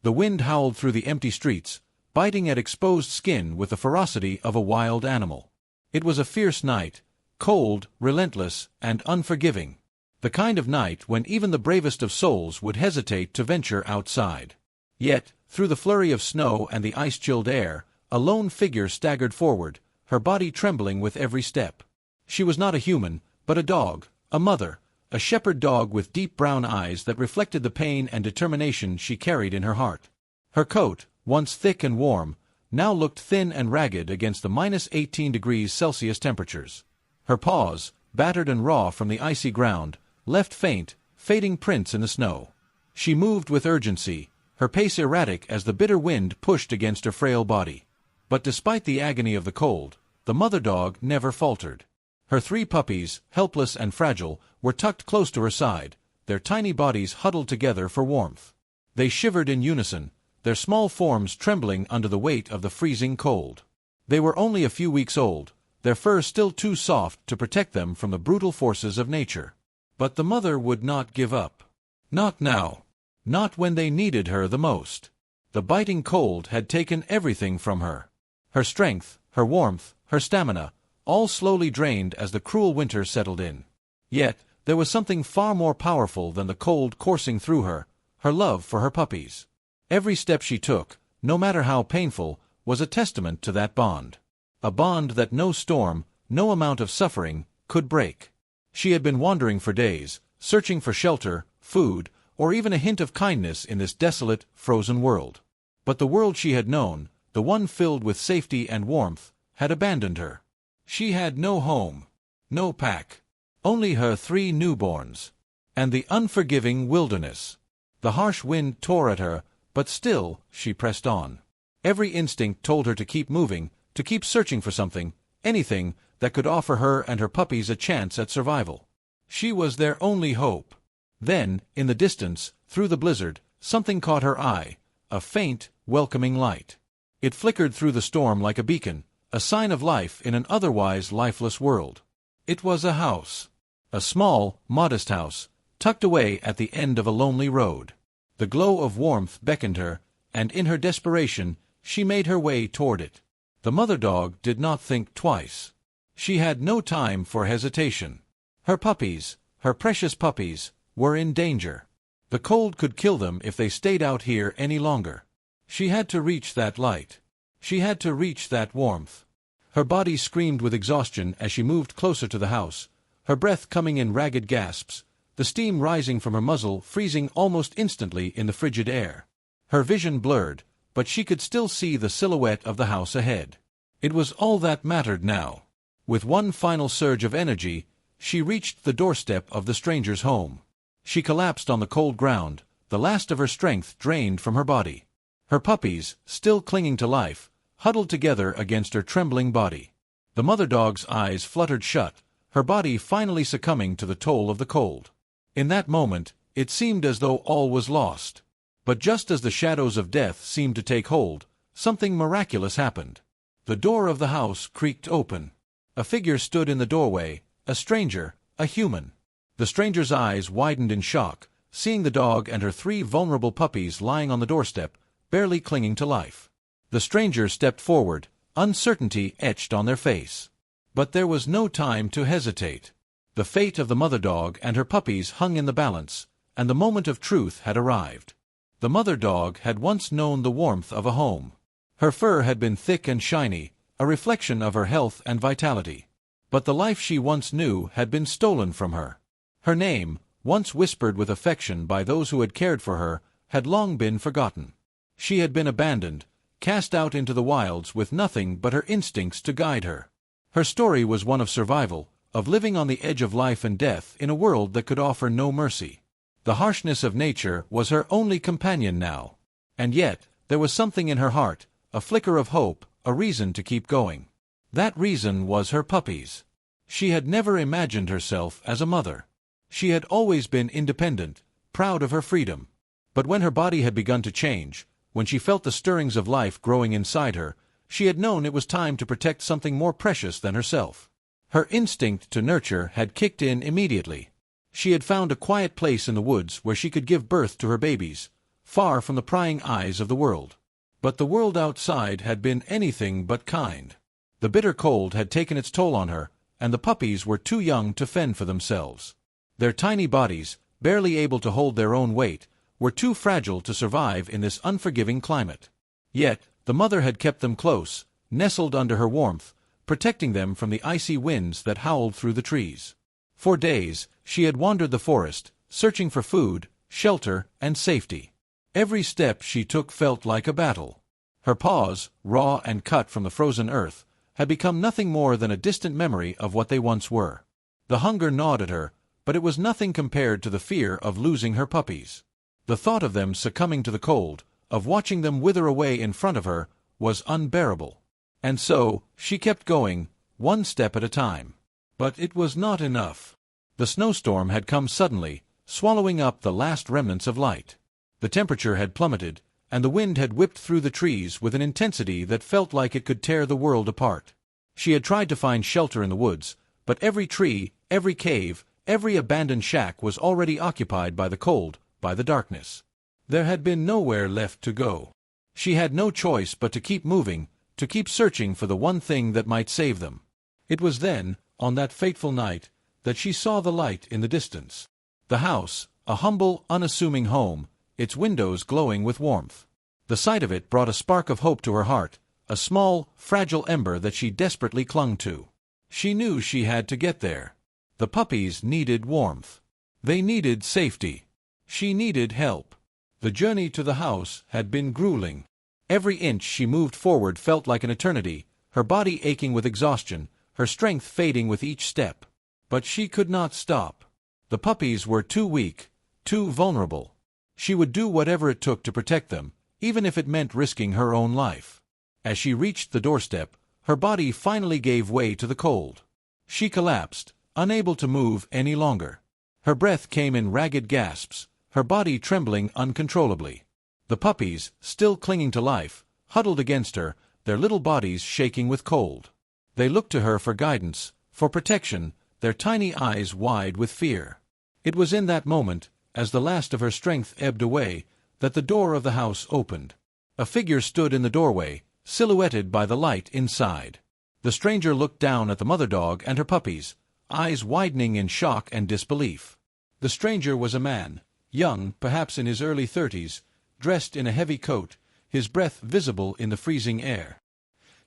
The wind howled through the empty streets, biting at exposed skin with the ferocity of a wild animal. It was a fierce night, cold, relentless, and unforgiving. The kind of night when even the bravest of souls would hesitate to venture outside. Yet, through the flurry of snow and the ice-chilled air, a lone figure staggered forward, her body trembling with every step. She was not a human, but a dog, a mother, a shepherd dog with deep brown eyes that reflected the pain and determination she carried in her heart. Her coat, once thick and warm, now looked thin and ragged against the -18 degrees Celsius temperatures. Her paws, battered and raw from the icy ground, left faint, fading prints in the snow. She moved with urgency, her pace erratic as the bitter wind pushed against her frail body. But despite the agony of the cold, the mother dog never faltered. Her 3 puppies, helpless and fragile, were tucked close to her side, their tiny bodies huddled together for warmth. They shivered in unison, their small forms trembling under the weight of the freezing cold. They were only a few weeks old, their fur still too soft to protect them from the brutal forces of nature. But the mother would not give up. Not now. Not when they needed her the most. The biting cold had taken everything from her. Her strength, her warmth, her stamina, all slowly drained as the cruel winter settled in. Yet, there was something far more powerful than the cold coursing through her, her love for her puppies. Every step she took, no matter how painful, was a testament to that bond. A bond that no storm, no amount of suffering, could break. She had been wandering for days, searching for shelter, food, or even a hint of kindness in this desolate, frozen world. But the world she had known, the one filled with safety and warmth, had abandoned her. She had no home, no pack, only her 3 newborns, and the unforgiving wilderness. The harsh wind tore at her, but still she pressed on. Every instinct told her to keep moving, to keep searching for something, anything that could offer her and her puppies a chance at survival. She was their only hope. Then, in the distance, through the blizzard, something caught her eye, a faint, welcoming light. It flickered through the storm like a beacon, a sign of life in an otherwise lifeless world. It was a house. A small, modest house, tucked away at the end of a lonely road. The glow of warmth beckoned her, and in her desperation, she made her way toward it. The mother dog did not think twice. She had no time for hesitation. Her puppies, her precious puppies, were in danger. The cold could kill them if they stayed out here any longer. She had to reach that light. She had to reach that warmth. Her body screamed with exhaustion as she moved closer to the house, her breath coming in ragged gasps, the steam rising from her muzzle freezing almost instantly in the frigid air. Her vision blurred, but she could still see the silhouette of the house ahead. It was all that mattered now. With one final surge of energy, she reached the doorstep of the stranger's home. She collapsed on the cold ground, the last of her strength drained from her body. Her puppies, still clinging to life, huddled together against her trembling body. The mother dog's eyes fluttered shut, her body finally succumbing to the toll of the cold. In that moment, it seemed as though all was lost. But just as the shadows of death seemed to take hold, something miraculous happened. The door of the house creaked open. A figure stood in the doorway, a stranger, a human. The stranger's eyes widened in shock, seeing the dog and her 3 vulnerable puppies lying on the doorstep, barely clinging to life. The stranger stepped forward, uncertainty etched on their face. But there was no time to hesitate. The fate of the mother dog and her puppies hung in the balance, and the moment of truth had arrived. The mother dog had once known the warmth of a home. Her fur had been thick and shiny, a reflection of her health and vitality. But the life she once knew had been stolen from her. Her name, once whispered with affection by those who had cared for her, had long been forgotten. She had been abandoned, cast out into the wilds with nothing but her instincts to guide her. Her story was one of survival, of living on the edge of life and death in a world that could offer no mercy. The harshness of nature was her only companion now. And yet, there was something in her heart, a flicker of hope, a reason to keep going. That reason was her puppies. She had never imagined herself as a mother. She had always been independent, proud of her freedom. But when her body had begun to change, when she felt the stirrings of life growing inside her, she had known it was time to protect something more precious than herself. Her instinct to nurture had kicked in immediately. She had found a quiet place in the woods where she could give birth to her babies, far from the prying eyes of the world. But the world outside had been anything but kind. The bitter cold had taken its toll on her, and the puppies were too young to fend for themselves. Their tiny bodies, barely able to hold their own weight, were too fragile to survive in this unforgiving climate. Yet, the mother had kept them close, nestled under her warmth, protecting them from the icy winds that howled through the trees. For days, she had wandered the forest, searching for food, shelter, and safety. Every step she took felt like a battle. Her paws, raw and cut from the frozen earth, had become nothing more than a distant memory of what they once were. The hunger gnawed at her, but it was nothing compared to the fear of losing her puppies. The thought of them succumbing to the cold, of watching them wither away in front of her, was unbearable. And so, she kept going, one step at a time. But it was not enough. The snowstorm had come suddenly, swallowing up the last remnants of light. The temperature had plummeted, and the wind had whipped through the trees with an intensity that felt like it could tear the world apart. She had tried to find shelter in the woods, but every tree, every cave, every abandoned shack was already occupied by the cold, by the darkness. There had been nowhere left to go. She had no choice but to keep moving, to keep searching for the one thing that might save them. It was then, on that fateful night, that she saw the light in the distance. The house, a humble, unassuming home, its windows glowing with warmth. The sight of it brought a spark of hope to her heart, a small, fragile ember that she desperately clung to. She knew she had to get there. The puppies needed warmth. They needed safety. She needed help. The journey to the house had been grueling. Every inch she moved forward felt like an eternity, her body aching with exhaustion, her strength fading with each step. But she could not stop. The puppies were too weak, too vulnerable. She would do whatever it took to protect them, even if it meant risking her own life. As she reached the doorstep, her body finally gave way to the cold. She collapsed, unable to move any longer. Her breath came in ragged gasps, her body trembling uncontrollably. The puppies, still clinging to life, huddled against her, their little bodies shaking with cold. They looked to her for guidance, for protection, their tiny eyes wide with fear. It was in that moment, as the last of her strength ebbed away, that the door of the house opened. A figure stood in the doorway, silhouetted by the light inside. The stranger looked down at the mother dog and her puppies, eyes widening in shock and disbelief. The stranger was a man, young, perhaps in his early 30s, dressed in a heavy coat, his breath visible in the freezing air.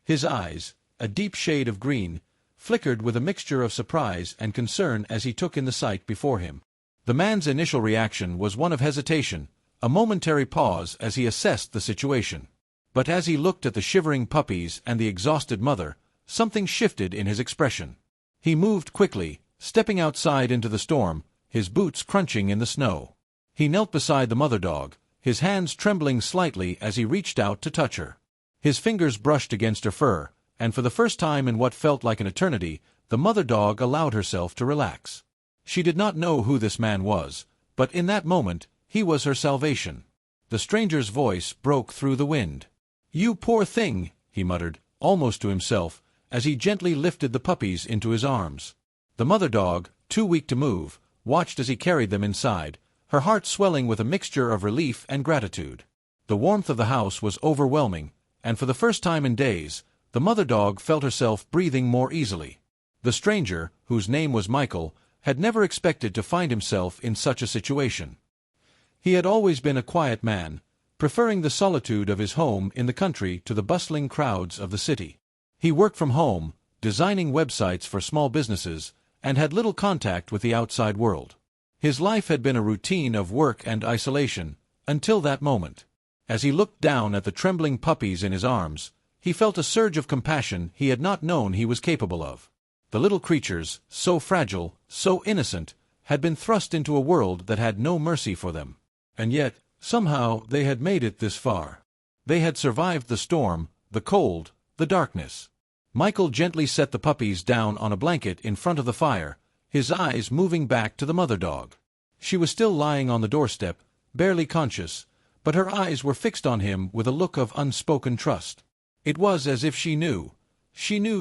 His eyes, a deep shade of green, flickered with a mixture of surprise and concern as he took in the sight before him. The man's initial reaction was one of hesitation, a momentary pause as he assessed the situation. But as he looked at the shivering puppies and the exhausted mother, something shifted in his expression. He moved quickly, stepping outside into the storm, his boots crunching in the snow. He knelt beside the mother dog, his hands trembling slightly as he reached out to touch her. His fingers brushed against her fur, and for the first time in what felt like an eternity, the mother dog allowed herself to relax. She did not know who this man was, but in that moment, he was her salvation. The stranger's voice broke through the wind. "You poor thing," he muttered, almost to himself, as he gently lifted the puppies into his arms. The mother dog, too weak to move, watched as he carried them inside, her heart swelling with a mixture of relief and gratitude. The warmth of the house was overwhelming, and for the first time in days, the mother dog felt herself breathing more easily. The stranger, whose name was Michael, had never expected to find himself in such a situation. He had always been a quiet man, preferring the solitude of his home in the country to the bustling crowds of the city. He worked from home, designing websites for small businesses, and had little contact with the outside world. His life had been a routine of work and isolation, until that moment. As he looked down at the trembling puppies in his arms, he felt a surge of compassion he had not known he was capable of. The little creatures, so fragile, so innocent, had been thrust into a world that had no mercy for them. And yet, somehow, they had made it this far. They had survived the storm, the cold, the darkness. Michael gently set the puppies down on a blanket in front of the fire, his eyes moving back to the mother dog. She was still lying on the doorstep, barely conscious, but her eyes were fixed on him with a look of unspoken trust. It was as if she knew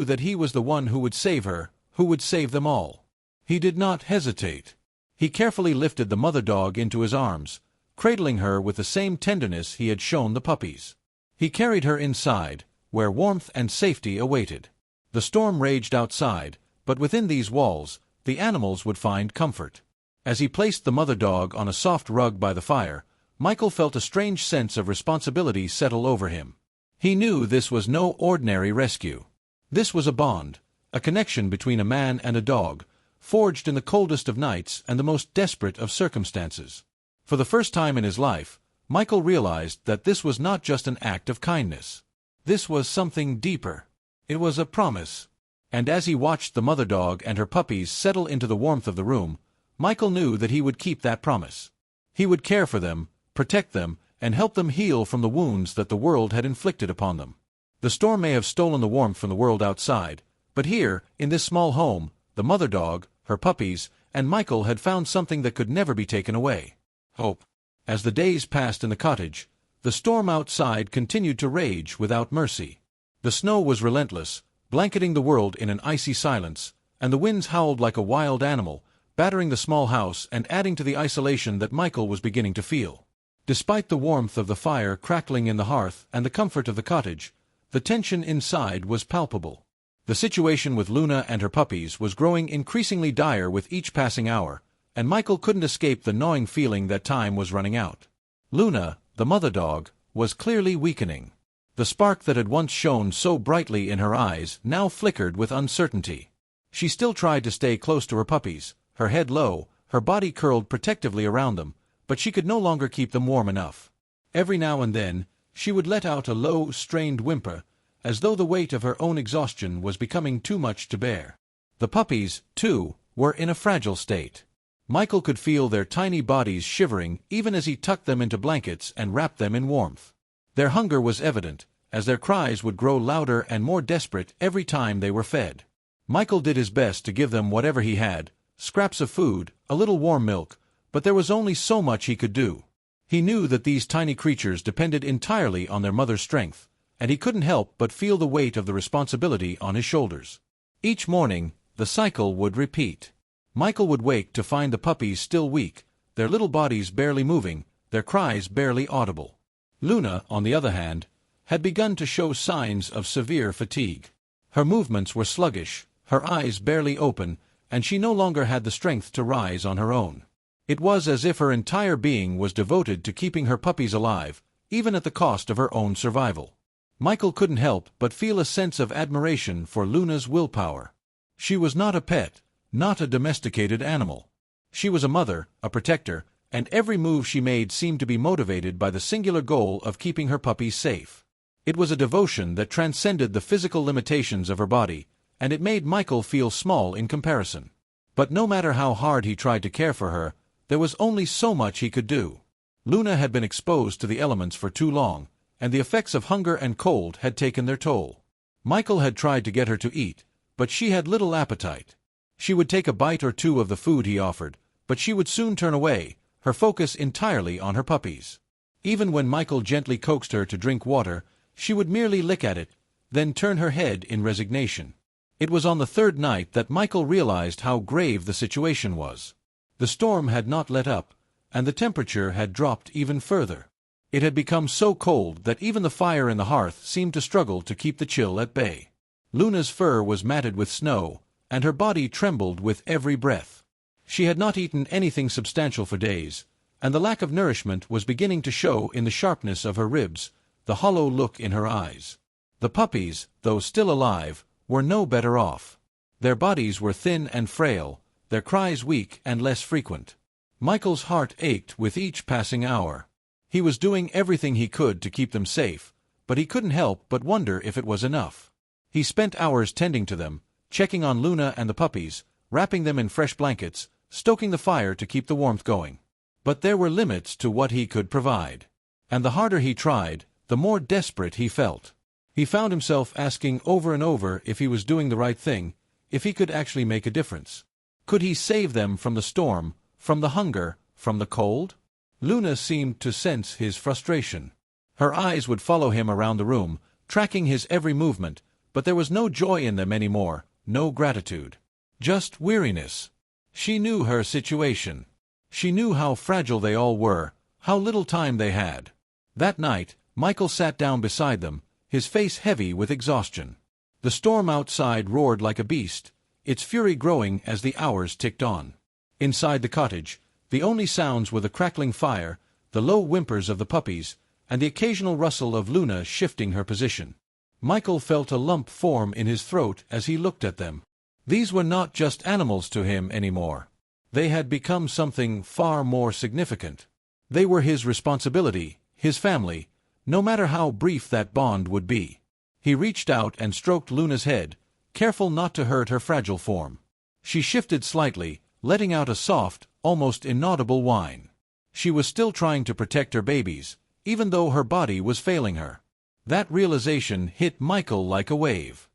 that he was the one who would save her, who would save them all. He did not hesitate. He carefully lifted the mother dog into his arms, cradling her with the same tenderness he had shown the puppies. He carried her inside, where warmth and safety awaited. The storm raged outside, but within these walls, the animals would find comfort. As he placed the mother dog on a soft rug by the fire, Michael felt a strange sense of responsibility settle over him. He knew this was no ordinary rescue. This was a bond, a connection between a man and a dog, forged in the coldest of nights and the most desperate of circumstances. For the first time in his life, Michael realized that this was not just an act of kindness. This was something deeper. It was a promise. And as he watched the mother dog and her puppies settle into the warmth of the room, Michael knew that he would keep that promise. He would care for them, protect them, and help them heal from the wounds that the world had inflicted upon them. The storm may have stolen the warmth from the world outside, but here, in this small home, the mother dog, her puppies, and Michael had found something that could never be taken away: hope. As the days passed in the cottage, the storm outside continued to rage without mercy. The snow was relentless, blanketing the world in an icy silence, and the winds howled like a wild animal, battering the small house and adding to the isolation that Michael was beginning to feel. Despite the warmth of the fire crackling in the hearth and the comfort of the cottage, the tension inside was palpable. The situation with Luna and her puppies was growing increasingly dire with each passing hour, and Michael couldn't escape the gnawing feeling that time was running out. Luna, the mother dog, was clearly weakening. The spark that had once shone so brightly in her eyes now flickered with uncertainty. She still tried to stay close to her puppies, her head low, her body curled protectively around them, but she could no longer keep them warm enough. Every now and then, she would let out a low, strained whimper, as though the weight of her own exhaustion was becoming too much to bear. The puppies, too, were in a fragile state. Michael could feel their tiny bodies shivering even as he tucked them into blankets and wrapped them in warmth. Their hunger was evident, as their cries would grow louder and more desperate every time they were fed. Michael did his best to give them whatever he had, scraps of food, a little warm milk, but there was only so much he could do. He knew that these tiny creatures depended entirely on their mother's strength, and he couldn't help but feel the weight of the responsibility on his shoulders. Each morning, the cycle would repeat. Michael would wake to find the puppies still weak, their little bodies barely moving, their cries barely audible. Luna, on the other hand, had begun to show signs of severe fatigue. Her movements were sluggish, her eyes barely open, and she no longer had the strength to rise on her own. It was as if her entire being was devoted to keeping her puppies alive, even at the cost of her own survival. Michael couldn't help but feel a sense of admiration for Luna's willpower. She was not a pet, not a domesticated animal. She was a mother, a protector, and every move she made seemed to be motivated by the singular goal of keeping her puppies safe. It was a devotion that transcended the physical limitations of her body, and it made Michael feel small in comparison. But no matter how hard he tried to care for her, there was only so much he could do. Luna had been exposed to the elements for too long, and the effects of hunger and cold had taken their toll. Michael had tried to get her to eat, but she had little appetite. She would take a bite or two of the food he offered, but she would soon turn away, her focus entirely on her puppies. Even when Michael gently coaxed her to drink water, she would merely lick at it, then turn her head in resignation. It was on the third night that Michael realized how grave the situation was. The storm had not let up, and the temperature had dropped even further. It had become so cold that even the fire in the hearth seemed to struggle to keep the chill at bay. Luna's fur was matted with snow, and her body trembled with every breath. She had not eaten anything substantial for days, and the lack of nourishment was beginning to show in the sharpness of her ribs, the hollow look in her eyes. The puppies, though still alive, were no better off. Their bodies were thin and frail, their cries weak and less frequent. Michael's heart ached with each passing hour. He was doing everything he could to keep them safe, but he couldn't help but wonder if it was enough. He spent hours tending to them, checking on Luna and the puppies, wrapping them in fresh blankets, stoking the fire to keep the warmth going. But there were limits to what he could provide. And the harder he tried, the more desperate he felt. He found himself asking over and over if he was doing the right thing, if he could actually make a difference. Could he save them from the storm, from the hunger, from the cold? Luna seemed to sense his frustration. Her eyes would follow him around the room, tracking his every movement, but there was no joy in them anymore, no gratitude. Just weariness. She knew her situation. She knew how fragile they all were, How little time they had. That night, Michael sat down beside them, his face heavy with exhaustion. The storm outside roared like a beast, its fury growing as the hours ticked on. Inside the cottage, the only sounds were the crackling fire, the low whimpers of the puppies, and the occasional rustle of Luna shifting her position. Michael felt a lump form in his throat as he looked at them. These were not just animals to him anymore. They had become something far more significant. They were his responsibility, his family, no matter how brief that bond would be. He reached out and stroked Luna's head, careful not to hurt her fragile form. She shifted slightly, letting out a soft, almost inaudible whine. She was still trying to protect her babies, even though her body was failing her. That realization hit Michael like a wave.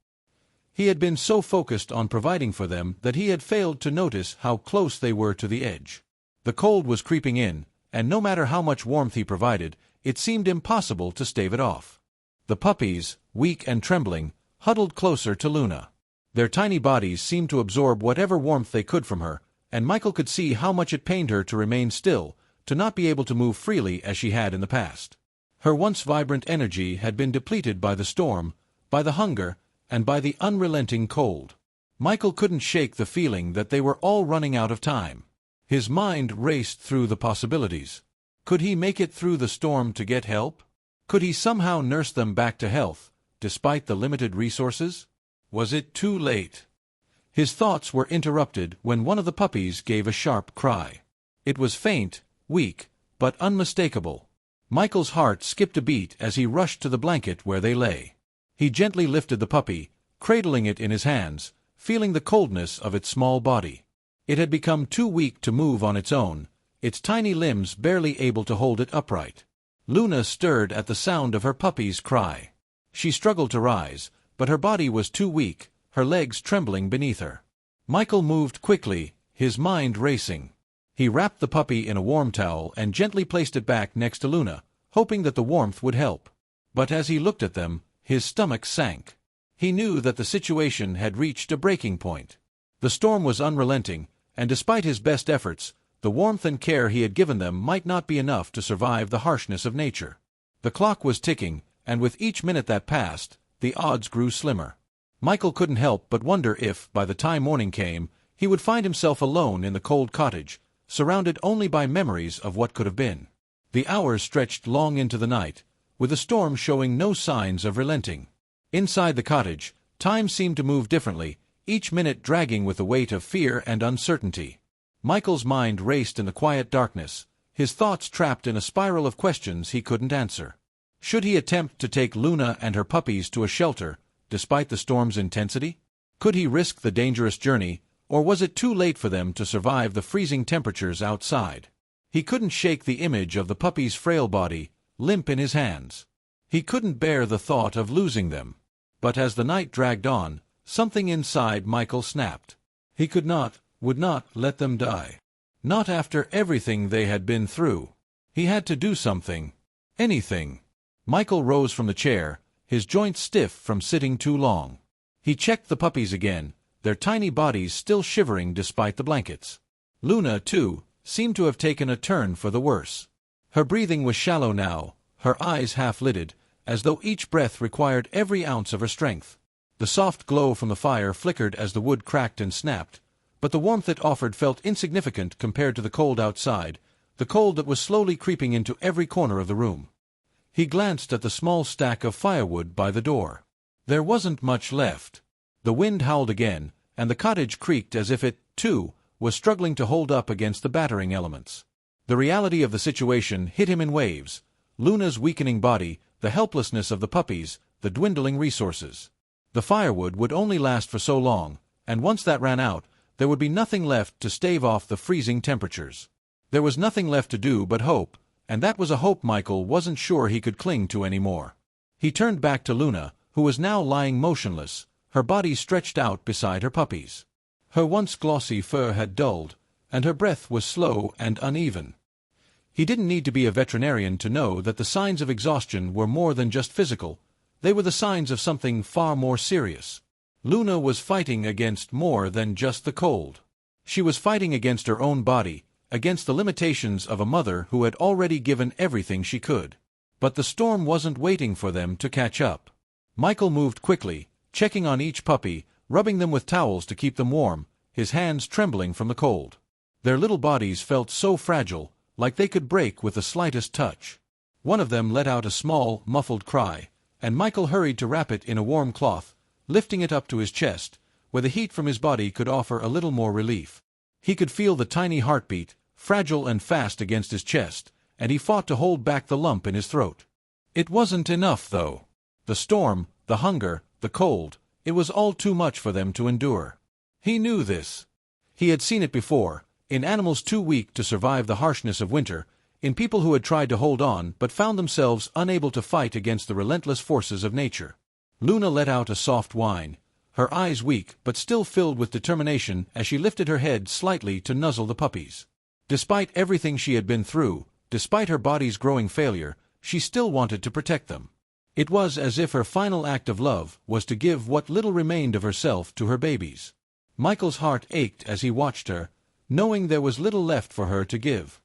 He had been so focused on providing for them that he had failed to notice how close they were to the edge. The cold was creeping in, and no matter how much warmth he provided, it seemed impossible to stave it off. The puppies, weak and trembling, huddled closer to Luna. Their tiny bodies seemed to absorb whatever warmth they could from her, and Michael could see how much it pained her to remain still, to not be able to move freely as she had in the past. Her once vibrant energy had been depleted by the storm, by the hunger, and by the unrelenting cold. Michael couldn't shake the feeling that they were all running out of time. His mind raced through the possibilities. Could he make it through the storm to get help? Could he somehow nurse them back to health, despite the limited resources? Was it too late? His thoughts were interrupted when one of the puppies gave a sharp cry. It was faint, weak, but unmistakable. Michael's heart skipped a beat as he rushed to the blanket where they lay. He gently lifted the puppy, cradling it in his hands, feeling the coldness of its small body. It had become too weak to move on its own, its tiny limbs barely able to hold it upright. Luna stirred at the sound of her puppy's cry. She struggled to rise, but her body was too weak, her legs trembling beneath her. Michael moved quickly, his mind racing. He wrapped the puppy in a warm towel and gently placed it back next to Luna, hoping that the warmth would help. But as he looked at them, his stomach sank. He knew that the situation had reached a breaking point. The storm was unrelenting, and despite his best efforts, the warmth and care he had given them might not be enough to survive the harshness of nature. The clock was ticking, and with each minute that passed, the odds grew slimmer. Michael couldn't help but wonder if, by the time morning came, he would find himself alone in the cold cottage, surrounded only by memories of what could have been. The hours stretched long into the night, with the storm showing no signs of relenting. Inside the cottage, time seemed to move differently, each minute dragging with the weight of fear and uncertainty. Michael's mind raced in the quiet darkness, his thoughts trapped in a spiral of questions he couldn't answer. Should he attempt to take Luna and her puppies to a shelter, despite the storm's intensity? Could he risk the dangerous journey, or was it too late for them to survive the freezing temperatures outside? He couldn't shake the image of the puppy's frail body, limp in his hands. He couldn't bear the thought of losing them. But as the night dragged on, something inside Michael snapped. He could not, would not let them die. Not after everything they had been through. He had to do something. Anything. Michael rose from the chair, his joints stiff from sitting too long. He checked the puppies again, their tiny bodies still shivering despite the blankets. Luna, too, seemed to have taken a turn for the worse. Her breathing was shallow now, her eyes half-lidded, as though each breath required every ounce of her strength. The soft glow from the fire flickered as the wood cracked and snapped, but the warmth it offered felt insignificant compared to the cold outside, the cold that was slowly creeping into every corner of the room. He glanced at the small stack of firewood by the door. There wasn't much left. The wind howled again, and the cottage creaked as if it, too, was struggling to hold up against the battering elements. The reality of the situation hit him in waves. Luna's weakening body, the helplessness of the puppies, the dwindling resources. The firewood would only last for so long, and once that ran out, there would be nothing left to stave off the freezing temperatures. There was nothing left to do but hope, and that was a hope Michael wasn't sure he could cling to anymore. He turned back to Luna, who was now lying motionless, her body stretched out beside her puppies. Her once glossy fur had dulled, and her breath was slow and uneven. He didn't need to be a veterinarian to know that the signs of exhaustion were more than just physical. They were the signs of something far more serious. Luna was fighting against more than just the cold. She was fighting against her own body, against the limitations of a mother who had already given everything she could. But the storm wasn't waiting for them to catch up. Michael moved quickly, checking on each puppy, rubbing them with towels to keep them warm, his hands trembling from the cold. Their little bodies felt so fragile, like they could break with the slightest touch. One of them let out a small, muffled cry, and Michael hurried to wrap it in a warm cloth, lifting it up to his chest, where the heat from his body could offer a little more relief. He could feel the tiny heartbeat, fragile and fast against his chest, and he fought to hold back the lump in his throat. It wasn't enough, though. The storm, the hunger, the cold, it was all too much for them to endure. He knew this. He had seen it before, in animals too weak to survive the harshness of winter, in people who had tried to hold on but found themselves unable to fight against the relentless forces of nature. Luna let out a soft whine, her eyes weak but still filled with determination as she lifted her head slightly to nuzzle the puppies. Despite everything she had been through, despite her body's growing failure, she still wanted to protect them. It was as if her final act of love was to give what little remained of herself to her babies. Michael's heart ached as he watched her, knowing there was little left for her to give.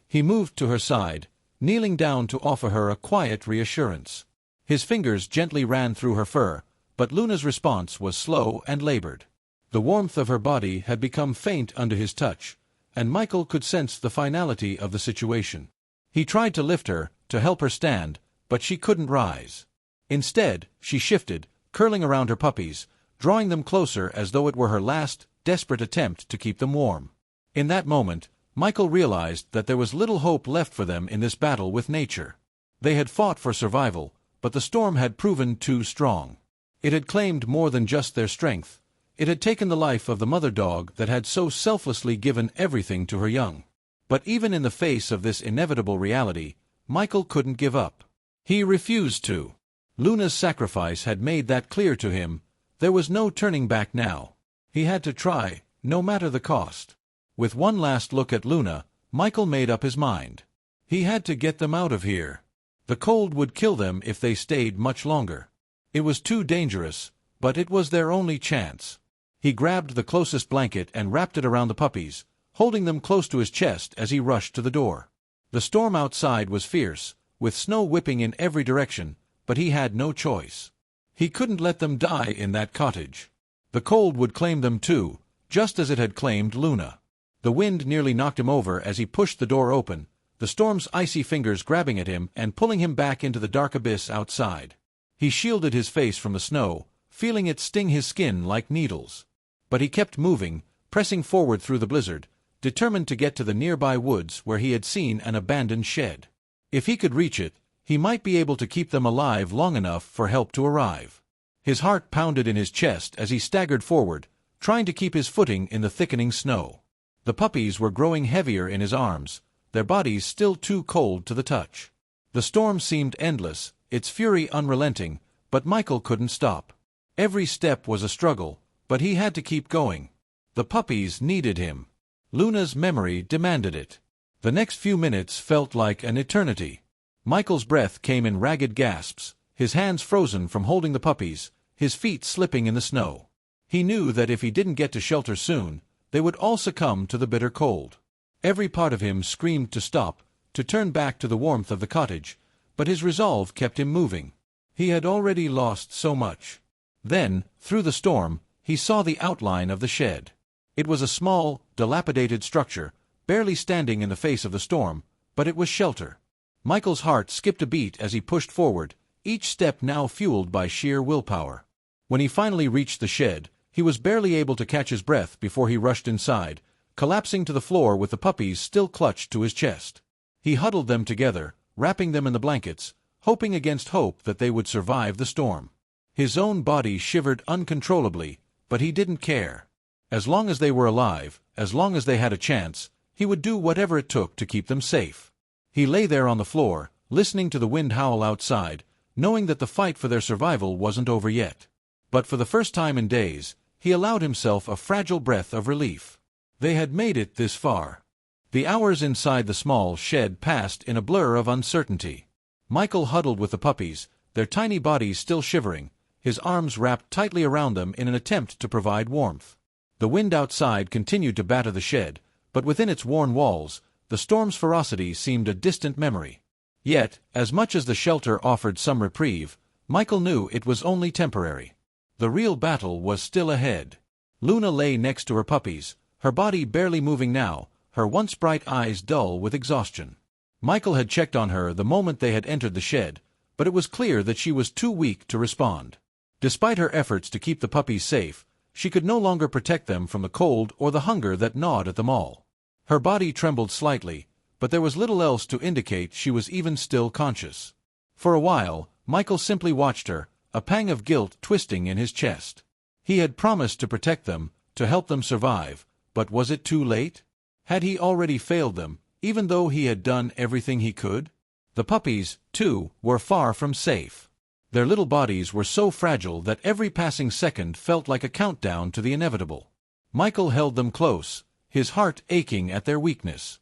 He moved to her side, kneeling down to offer her a quiet reassurance. His fingers gently ran through her fur, but Luna's response was slow and labored. The warmth of her body had become faint under his touch, and Michael could sense the finality of the situation. He tried to lift her, to help her stand, but she couldn't rise. Instead, she shifted, curling around her puppies, drawing them closer as though it were her last, desperate attempt to keep them warm. In that moment, Michael realized that there was little hope left for them in this battle with nature. They had fought for survival, but the storm had proven too strong. It had claimed more than just their strength. It had taken the life of the mother dog that had so selflessly given everything to her young. But even in the face of this inevitable reality, Michael couldn't give up. He refused to. Luna's sacrifice had made that clear to him. There was no turning back now. He had to try, no matter the cost. With one last look at Luna, Michael made up his mind. He had to get them out of here. The cold would kill them if they stayed much longer. It was too dangerous, but it was their only chance. He grabbed the closest blanket and wrapped it around the puppies, holding them close to his chest as he rushed to the door. The storm outside was fierce, with snow whipping in every direction, but he had no choice. He couldn't let them die in that cottage. The cold would claim them too, just as it had claimed Luna. The wind nearly knocked him over as he pushed the door open, the storm's icy fingers grabbing at him and pulling him back into the dark abyss outside. He shielded his face from the snow, feeling it sting his skin like needles. But he kept moving, pressing forward through the blizzard, determined to get to the nearby woods where he had seen an abandoned shed. If he could reach it, he might be able to keep them alive long enough for help to arrive. His heart pounded in his chest as he staggered forward, trying to keep his footing in the thickening snow. The puppies were growing heavier in his arms, their bodies still too cold to the touch. The storm seemed endless, its fury unrelenting, but Michael couldn't stop. Every step was a struggle, but he had to keep going. The puppies needed him. Luna's memory demanded it. The next few minutes felt like an eternity. Michael's breath came in ragged gasps, his hands frozen from holding the puppies, his feet slipping in the snow. He knew that if he didn't get to shelter soon, they would all succumb to the bitter cold. Every part of him screamed to stop, to turn back to the warmth of the cottage, but his resolve kept him moving. He had already lost so much. Then, through the storm, he saw the outline of the shed. It was a small, dilapidated structure, barely standing in the face of the storm, but it was shelter. Michael's heart skipped a beat as he pushed forward, each step now fueled by sheer willpower. When he finally reached the shed, he was barely able to catch his breath before he rushed inside, collapsing to the floor with the puppies still clutched to his chest. He huddled them together, wrapping them in the blankets, hoping against hope that they would survive the storm. His own body shivered uncontrollably, but he didn't care. As long as they were alive, as long as they had a chance, he would do whatever it took to keep them safe. He lay there on the floor, listening to the wind howl outside, knowing that the fight for their survival wasn't over yet. But for the first time in days, he allowed himself a fragile breath of relief. They had made it this far. The hours inside the small shed passed in a blur of uncertainty. Michael huddled with the puppies, their tiny bodies still shivering, his arms wrapped tightly around them in an attempt to provide warmth. The wind outside continued to batter the shed, but within its worn walls, the storm's ferocity seemed a distant memory. Yet, as much as the shelter offered some reprieve, Michael knew it was only temporary. The real battle was still ahead. Luna lay next to her puppies, her body barely moving now, her once bright eyes dull with exhaustion. Michael had checked on her the moment they had entered the shed, but it was clear that she was too weak to respond. Despite her efforts to keep the puppies safe, she could no longer protect them from the cold or the hunger that gnawed at them all. Her body trembled slightly, but there was little else to indicate she was even still conscious. For a while, Michael simply watched her, a pang of guilt twisting in his chest. He had promised to protect them, to help them survive, but was it too late? Had he already failed them, even though he had done everything he could? The puppies, too, were far from safe. Their little bodies were so fragile that every passing second felt like a countdown to the inevitable. Michael held them close, his heart aching at their weakness.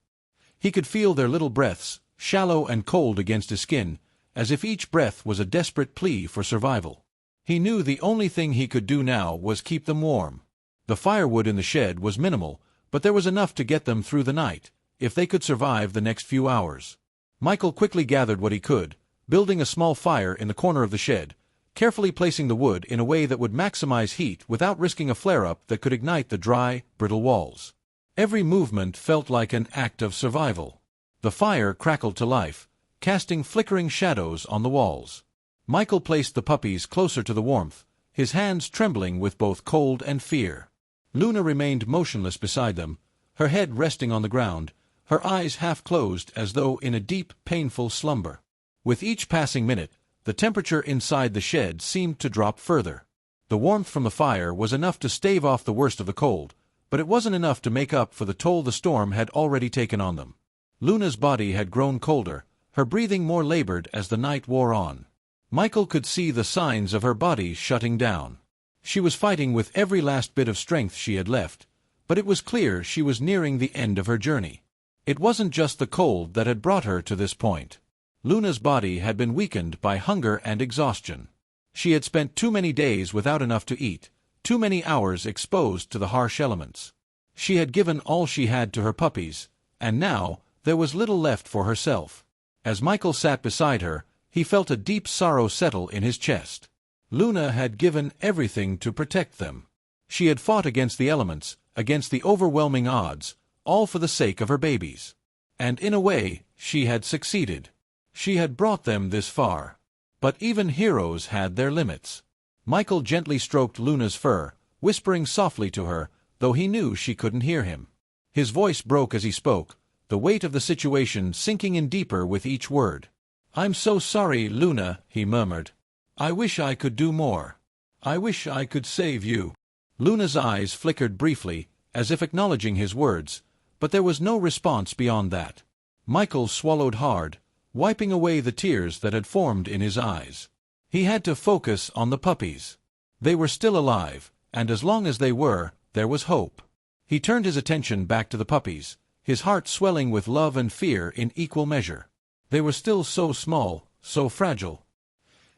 He could feel their little breaths, shallow and cold against his skin, as if each breath was a desperate plea for survival. He knew the only thing he could do now was keep them warm. The firewood in the shed was minimal, but there was enough to get them through the night, if they could survive the next few hours. Michael quickly gathered what he could, building a small fire in the corner of the shed, carefully placing the wood in a way that would maximize heat without risking a flare-up that could ignite the dry, brittle walls. Every movement felt like an act of survival. The fire crackled to life, casting flickering shadows on the walls. Michael placed the puppies closer to the warmth, his hands trembling with both cold and fear. Luna remained motionless beside them, her head resting on the ground, her eyes half closed as though in a deep, painful slumber. With each passing minute, the temperature inside the shed seemed to drop further. The warmth from the fire was enough to stave off the worst of the cold, but it wasn't enough to make up for the toll the storm had already taken on them. Luna's body had grown colder, her breathing more labored as the night wore on. Michael could see the signs of her body shutting down. She was fighting with every last bit of strength she had left, but it was clear she was nearing the end of her journey. It wasn't just the cold that had brought her to this point. Luna's body had been weakened by hunger and exhaustion. She had spent too many days without enough to eat, too many hours exposed to the harsh elements. She had given all she had to her puppies, and now there was little left for herself. As Michael sat beside her, he felt a deep sorrow settle in his chest. Luna had given everything to protect them. She had fought against the elements, against the overwhelming odds, all for the sake of her babies. And in a way, she had succeeded. She had brought them this far. But even heroes had their limits. Michael gently stroked Luna's fur, whispering softly to her, though he knew she couldn't hear him. His voice broke as he spoke, the weight of the situation sinking in deeper with each word. "I'm so sorry, Luna," he murmured. "I wish I could do more. I wish I could save you." Luna's eyes flickered briefly, as if acknowledging his words, but there was no response beyond that. Michael swallowed hard, wiping away the tears that had formed in his eyes. He had to focus on the puppies. They were still alive, and as long as they were, there was hope. He turned his attention back to the puppies, his heart swelling with love and fear in equal measure. They were still so small, so fragile.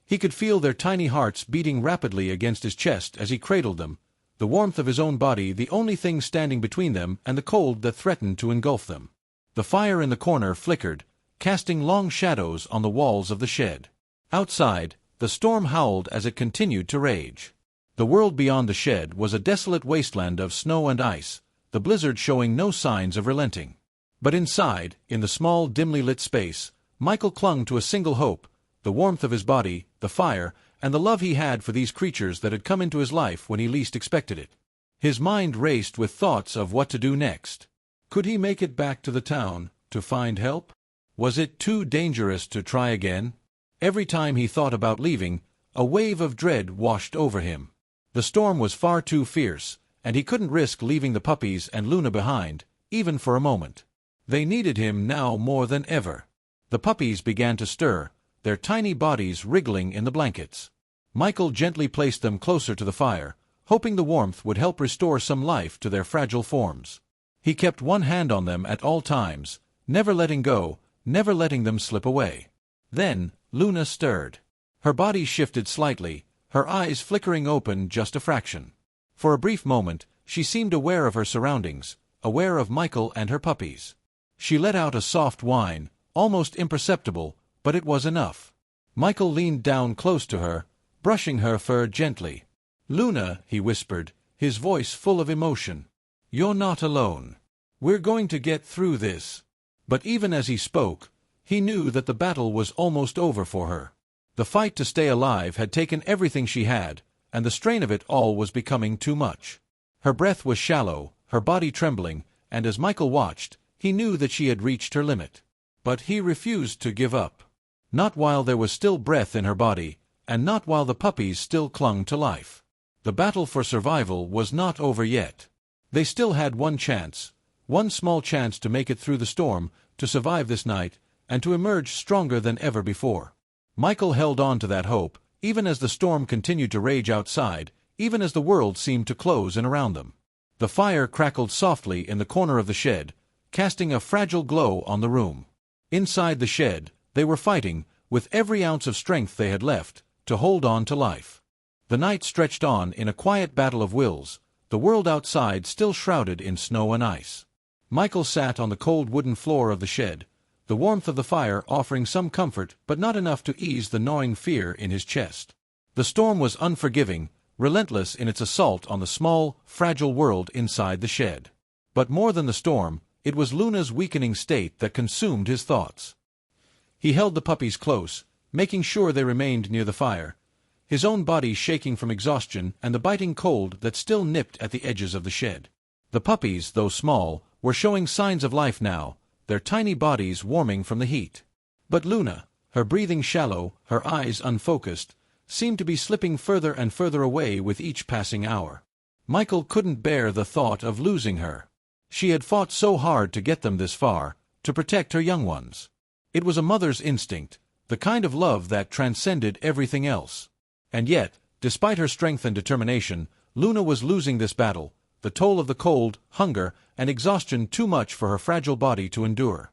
He could feel their tiny hearts beating rapidly against his chest as he cradled them, the warmth of his own body the only thing standing between them and the cold that threatened to engulf them. The fire in the corner flickered, casting long shadows on the walls of the shed. Outside, the storm howled as it continued to rage. The world beyond the shed was a desolate wasteland of snow and ice, the blizzard showing no signs of relenting. But inside, in the small, dimly lit space, Michael clung to a single hope, the warmth of his body, the fire, and the love he had for these creatures that had come into his life when he least expected it. His mind raced with thoughts of what to do next. Could he make it back to the town, to find help? Was it too dangerous to try again? Every time he thought about leaving, a wave of dread washed over him. The storm was far too fierce, and he couldn't risk leaving the puppies and Luna behind, even for a moment. They needed him now more than ever. The puppies began to stir, their tiny bodies wriggling in the blankets. Michael gently placed them closer to the fire, hoping the warmth would help restore some life to their fragile forms. He kept one hand on them at all times, never letting go, never letting them slip away. Then, Luna stirred. Her body shifted slightly, her eyes flickering open just a fraction. For a brief moment, she seemed aware of her surroundings, aware of Michael and her puppies. She let out a soft whine, almost imperceptible, but it was enough. Michael leaned down close to her, brushing her fur gently. "Luna," he whispered, his voice full of emotion. "You're not alone. We're going to get through this." But even as he spoke, he knew that the battle was almost over for her. The fight to stay alive had taken everything she had, and the strain of it all was becoming too much. Her breath was shallow, her body trembling, and as Michael watched, he knew that she had reached her limit. But he refused to give up. Not while there was still breath in her body, and not while the puppies still clung to life. The battle for survival was not over yet. They still had one chance, one small chance to make it through the storm, to survive this night, and to emerge stronger than ever before. Michael held on to that hope, even as the storm continued to rage outside, even as the world seemed to close in around them. The fire crackled softly in the corner of the shed, casting a fragile glow on the room. Inside the shed, they were fighting, with every ounce of strength they had left, to hold on to life. The night stretched on in a quiet battle of wills, the world outside still shrouded in snow and ice. Michael sat on the cold wooden floor of the shed, the warmth of the fire offering some comfort but not enough to ease the gnawing fear in his chest. The storm was unforgiving, relentless in its assault on the small, fragile world inside the shed. But more than the storm, it was Luna's weakening state that consumed his thoughts. He held the puppies close, making sure they remained near the fire, his own body shaking from exhaustion and the biting cold that still nipped at the edges of the shed. The puppies, though small, were showing signs of life now, their tiny bodies warming from the heat. But Luna, her breathing shallow, her eyes unfocused, seemed to be slipping further and further away with each passing hour. Michael couldn't bear the thought of losing her. She had fought so hard to get them this far, to protect her young ones. It was a mother's instinct, the kind of love that transcended everything else. And yet, despite her strength and determination, Luna was losing this battle, the toll of the cold, hunger, and exhaustion too much for her fragile body to endure.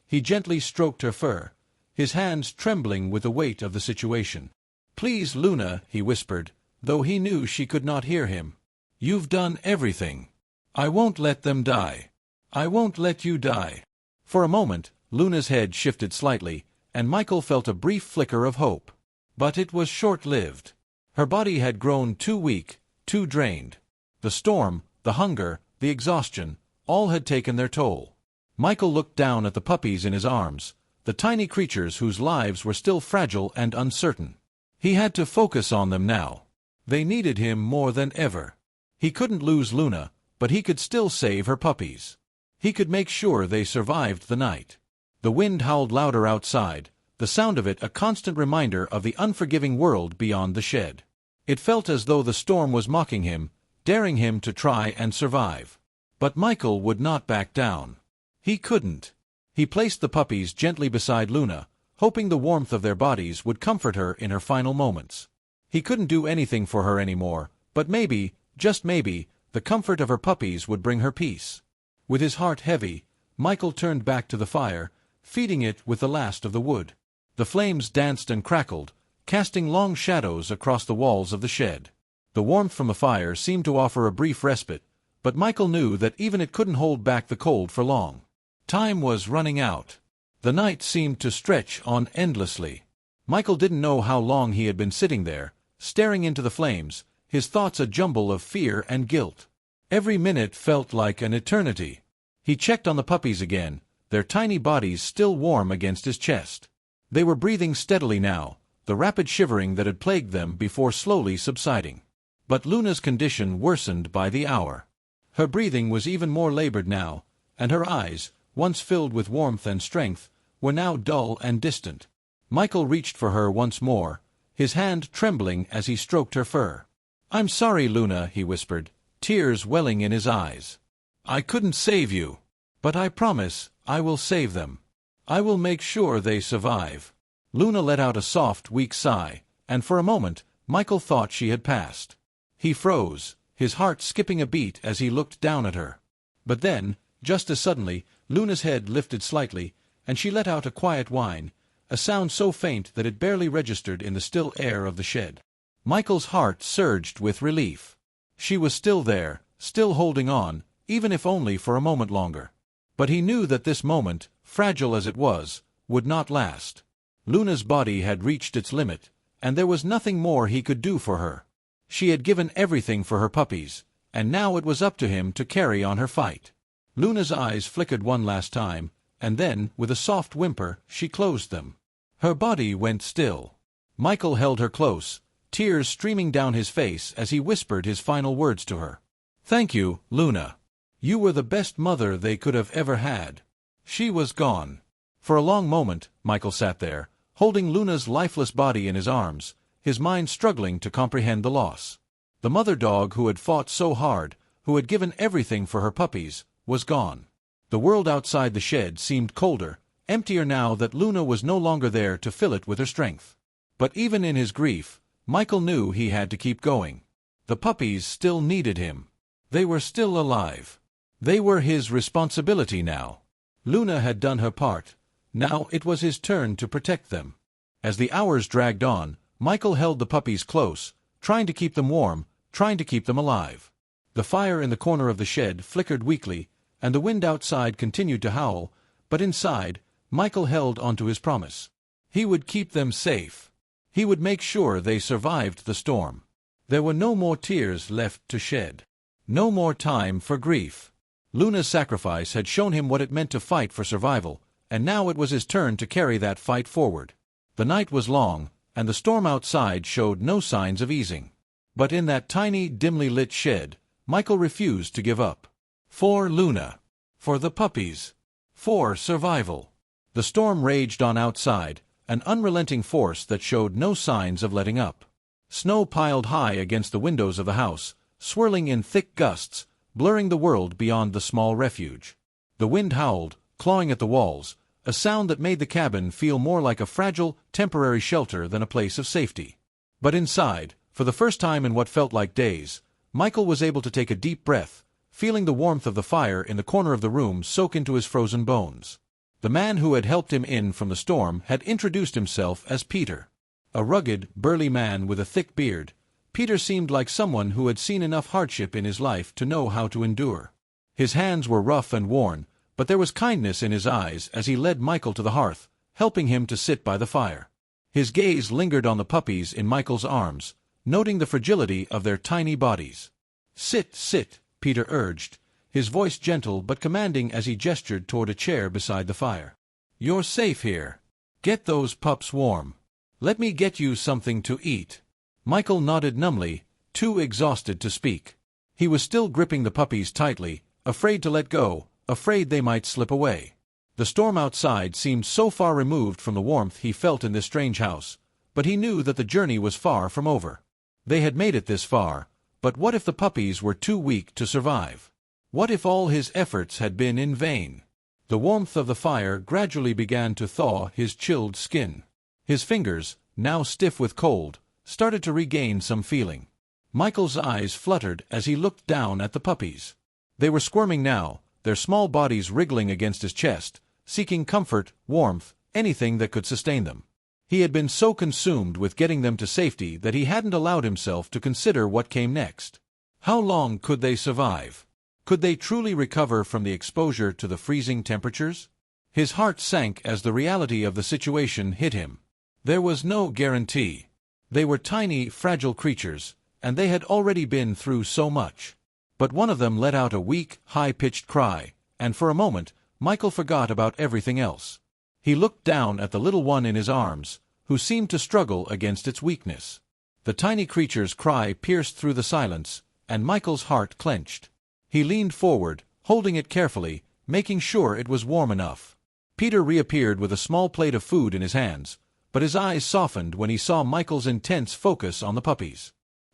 He gently stroked her fur, his hands trembling with the weight of the situation. "Please, Luna," he whispered, though he knew she could not hear him. "You've done everything. I won't let them die. I won't let you die." For a moment, Luna's head shifted slightly, and Michael felt a brief flicker of hope. But it was short-lived. Her body had grown too weak, too drained. The storm, the hunger, the exhaustion, all had taken their toll. Michael looked down at the puppies in his arms, the tiny creatures whose lives were still fragile and uncertain. He had to focus on them now. They needed him more than ever. He couldn't lose Luna, but he could still save her puppies. He could make sure they survived the night. The wind howled louder outside, the sound of it a constant reminder of the unforgiving world beyond the shed. It felt as though the storm was mocking him, daring him to try and survive. But Michael would not back down. He couldn't. He placed the puppies gently beside Luna, hoping the warmth of their bodies would comfort her in her final moments. He couldn't do anything for her anymore, but maybe, just maybe, the comfort of her puppies would bring her peace. With his heart heavy, Michael turned back to the fire, feeding it with the last of the wood. The flames danced and crackled, casting long shadows across the walls of the shed. The warmth from the fire seemed to offer a brief respite, but Michael knew that even it couldn't hold back the cold for long. Time was running out. The night seemed to stretch on endlessly. Michael didn't know how long he had been sitting there, staring into the flames, his thoughts a jumble of fear and guilt. Every minute felt like an eternity. He checked on the puppies again, their tiny bodies still warm against his chest. They were breathing steadily now, the rapid shivering that had plagued them before slowly subsiding. But Luna's condition worsened by the hour. Her breathing was even more labored now, and her eyes, once filled with warmth and strength, were now dull and distant. Michael reached for her once more, his hand trembling as he stroked her fur. "I'm sorry, Luna," he whispered, tears welling in his eyes. "I couldn't save you. But I promise I will save them. I will make sure they survive." Luna let out a soft, weak sigh, and for a moment, Michael thought she had passed. He froze, his heart skipping a beat as he looked down at her. But then, just as suddenly, Luna's head lifted slightly, and she let out a quiet whine, a sound so faint that it barely registered in the still air of the shed. Michael's heart surged with relief. She was still there, still holding on, even if only for a moment longer. But he knew that this moment, fragile as it was, would not last. Luna's body had reached its limit, and there was nothing more he could do for her. She had given everything for her puppies, and now it was up to him to carry on her fight. Luna's eyes flickered one last time, and then, with a soft whimper, she closed them. Her body went still. Michael held her close, tears streaming down his face as he whispered his final words to her. "Thank you, Luna. You were the best mother they could have ever had." She was gone. For a long moment, Michael sat there, holding Luna's lifeless body in his arms, his mind struggling to comprehend the loss. The mother dog who had fought so hard, who had given everything for her puppies, was gone. The world outside the shed seemed colder, emptier now that Luna was no longer there to fill it with her strength. But even in his grief, Michael knew he had to keep going. The puppies still needed him. They were still alive. They were his responsibility now. Luna had done her part. Now it was his turn to protect them. As the hours dragged on, Michael held the puppies close, trying to keep them warm, trying to keep them alive. The fire in the corner of the shed flickered weakly, and the wind outside continued to howl, but inside, Michael held onto his promise. He would keep them safe. He would make sure they survived the storm. There were no more tears left to shed. No more time for grief. Luna's sacrifice had shown him what it meant to fight for survival, and now it was his turn to carry that fight forward. The night was long, and the storm outside showed no signs of easing. But in that tiny, dimly lit shed, Michael refused to give up. For Luna. For the puppies. For survival. The storm raged on outside, an unrelenting force that showed no signs of letting up. Snow piled high against the windows of the house, swirling in thick gusts, blurring the world beyond the small refuge. The wind howled, clawing at the walls, a sound that made the cabin feel more like a fragile, temporary shelter than a place of safety. But inside, for the first time in what felt like days, Michael was able to take a deep breath, feeling the warmth of the fire in the corner of the room soak into his frozen bones. The man who had helped him in from the storm had introduced himself as Peter. A rugged, burly man with a thick beard, Peter seemed like someone who had seen enough hardship in his life to know how to endure. His hands were rough and worn, but there was kindness in his eyes as he led Michael to the hearth, helping him to sit by the fire. His gaze lingered on the puppies in Michael's arms, noting the fragility of their tiny bodies. "Sit, sit," Peter urged, his voice gentle but commanding as he gestured toward a chair beside the fire. "You're safe here. Get those pups warm. Let me get you something to eat." Michael nodded numbly, too exhausted to speak. He was still gripping the puppies tightly, afraid to let go, afraid they might slip away. The storm outside seemed so far removed from the warmth he felt in this strange house, but he knew that the journey was far from over. They had made it this far, but what if the puppies were too weak to survive? What if all his efforts had been in vain? The warmth of the fire gradually began to thaw his chilled skin. His fingers, now stiff with cold, started to regain some feeling. Michael's eyes fluttered as he looked down at the puppies. They were squirming now, their small bodies wriggling against his chest, seeking comfort, warmth, anything that could sustain them. He had been so consumed with getting them to safety that he hadn't allowed himself to consider what came next. How long could they survive? Could they truly recover from the exposure to the freezing temperatures? His heart sank as the reality of the situation hit him. There was no guarantee. They were tiny, fragile creatures, and they had already been through so much. But one of them let out a weak, high-pitched cry, and for a moment, Michael forgot about everything else. He looked down at the little one in his arms, who seemed to struggle against its weakness. The tiny creature's cry pierced through the silence, and Michael's heart clenched. He leaned forward, holding it carefully, making sure it was warm enough. Peter reappeared with a small plate of food in his hands, but his eyes softened when he saw Michael's intense focus on the puppies.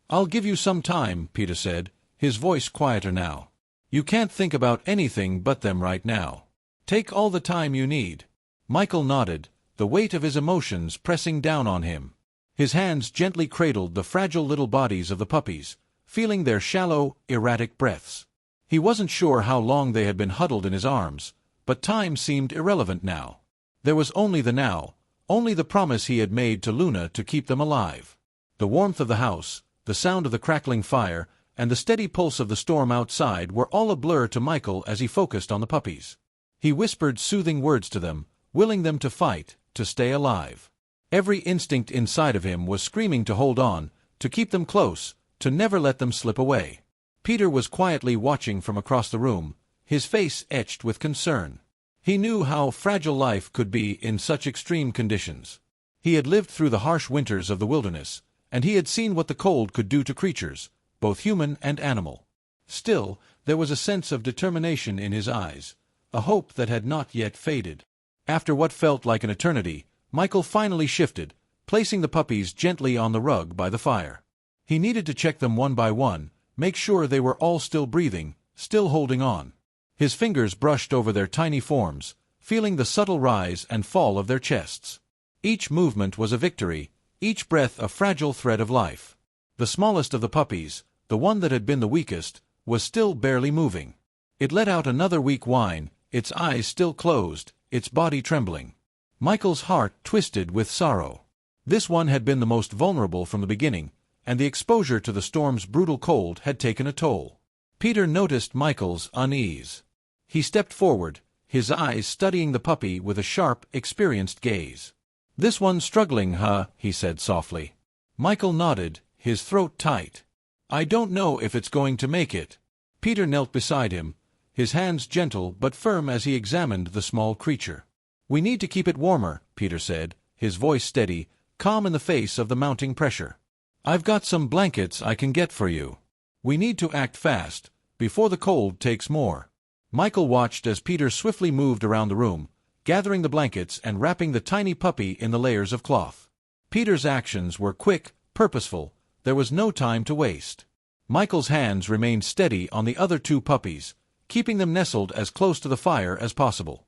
"I'll give you some time," Peter said, his voice quieter now. "You can't think about anything but them right now. Take all the time you need." Michael nodded, the weight of his emotions pressing down on him. His hands gently cradled the fragile little bodies of the puppies, feeling their shallow, erratic breaths. He wasn't sure how long they had been huddled in his arms, but time seemed irrelevant now. There was only the now, only the promise he had made to Luna to keep them alive. The warmth of the house, the sound of the crackling fire, and the steady pulse of the storm outside were all a blur to Michael as he focused on the puppies. He whispered soothing words to them, willing them to fight, to stay alive. Every instinct inside of him was screaming to hold on, to keep them close, to never let them slip away. Peter was quietly watching from across the room, his face etched with concern. He knew how fragile life could be in such extreme conditions. He had lived through the harsh winters of the wilderness, and he had seen what the cold could do to creatures, both human and animal. Still, there was a sense of determination in his eyes, a hope that had not yet faded. After what felt like an eternity, Michael finally shifted, placing the puppies gently on the rug by the fire. He needed to check them one by one, make sure they were all still breathing, still holding on. His fingers brushed over their tiny forms, feeling the subtle rise and fall of their chests. Each movement was a victory, each breath a fragile thread of life. The smallest of the puppies, the one that had been the weakest, was still barely moving. It let out another weak whine, its eyes still closed, its body trembling. Michael's heart twisted with sorrow. This one had been the most vulnerable from the beginning, and the exposure to the storm's brutal cold had taken a toll. Peter noticed Michael's unease. He stepped forward, his eyes studying the puppy with a sharp, experienced gaze. "This one's struggling, huh?" he said softly. Michael nodded, his throat tight. "I don't know if it's going to make it." Peter knelt beside him, his hands gentle but firm as he examined the small creature. "We need to keep it warmer," Peter said, his voice steady, calm in the face of the mounting pressure. "I've got some blankets I can get for you. We need to act fast, before the cold takes more." Michael watched as Peter swiftly moved around the room, gathering the blankets and wrapping the tiny puppy in the layers of cloth. Peter's actions were quick, purposeful. There was no time to waste. Michael's hands remained steady on the other two puppies, keeping them nestled as close to the fire as possible.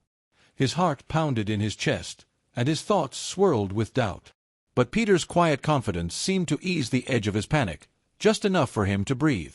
His heart pounded in his chest, and his thoughts swirled with doubt. But Peter's quiet confidence seemed to ease the edge of his panic, just enough for him to breathe.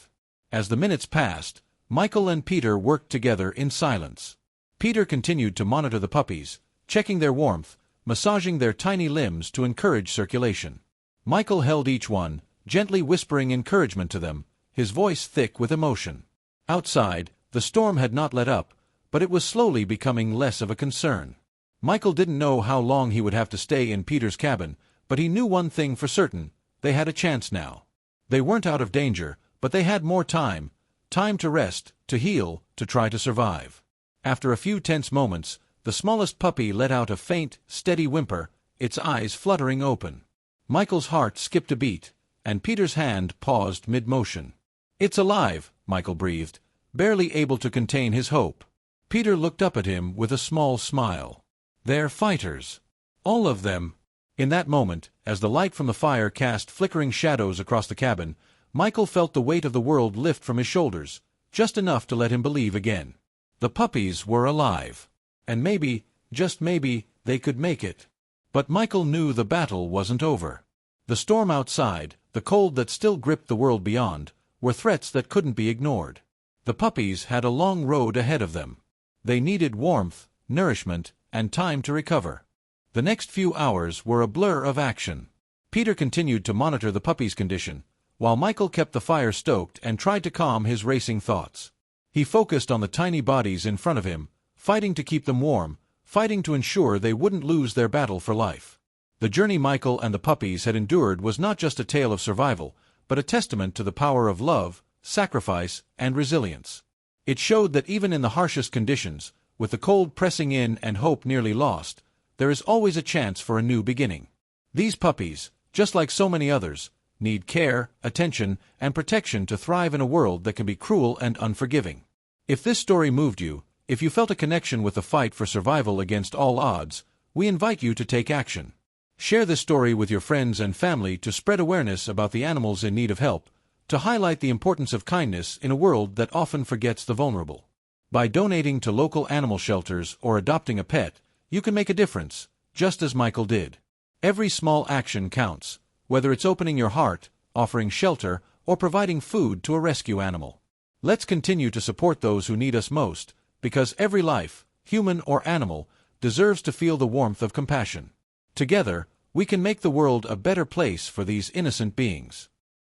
As the minutes passed, Michael and Peter worked together in silence. Peter continued to monitor the puppies, checking their warmth, massaging their tiny limbs to encourage circulation. Michael held each one, gently whispering encouragement to them, his voice thick with emotion. Outside, the storm had not let up, but it was slowly becoming less of a concern. Michael didn't know how long he would have to stay in Peter's cabin, but he knew one thing for certain: they had a chance now. They weren't out of danger, but they had more time to rest, to heal, to try to survive. After a few tense moments, the smallest puppy let out a faint, steady whimper, its eyes fluttering open. Michael's heart skipped a beat, and Peter's hand paused mid-motion. "It's alive," Michael breathed, barely able to contain his hope. Peter looked up at him with a small smile. "They're fighters. All of them." In that moment, as the light from the fire cast flickering shadows across the cabin, Michael felt the weight of the world lift from his shoulders, just enough to let him believe again. The puppies were alive. And maybe, just maybe, they could make it. But Michael knew the battle wasn't over. The storm outside, the cold that still gripped the world beyond, were threats that couldn't be ignored. The puppies had a long road ahead of them. They needed warmth, nourishment, and time to recover. The next few hours were a blur of action. Peter continued to monitor the puppies' condition, while Michael kept the fire stoked and tried to calm his racing thoughts. He focused on the tiny bodies in front of him, fighting to keep them warm, fighting to ensure they wouldn't lose their battle for life. The journey Michael and the puppies had endured was not just a tale of survival, but a testament to the power of love, sacrifice, and resilience. It showed that even in the harshest conditions, with the cold pressing in and hope nearly lost, there is always a chance for a new beginning. These puppies, just like so many others, need care, attention, and protection to thrive in a world that can be cruel and unforgiving. If this story moved you, if you felt a connection with the fight for survival against all odds, we invite you to take action. Share this story with your friends and family to spread awareness about the animals in need of help, to highlight the importance of kindness in a world that often forgets the vulnerable. By donating to local animal shelters or adopting a pet, you can make a difference, just as Michael did. Every small action counts, whether it's opening your heart, offering shelter, or providing food to a rescue animal. Let's continue to support those who need us most, because every life, human or animal, deserves to feel the warmth of compassion. Together, we can make the world a better place for these innocent beings.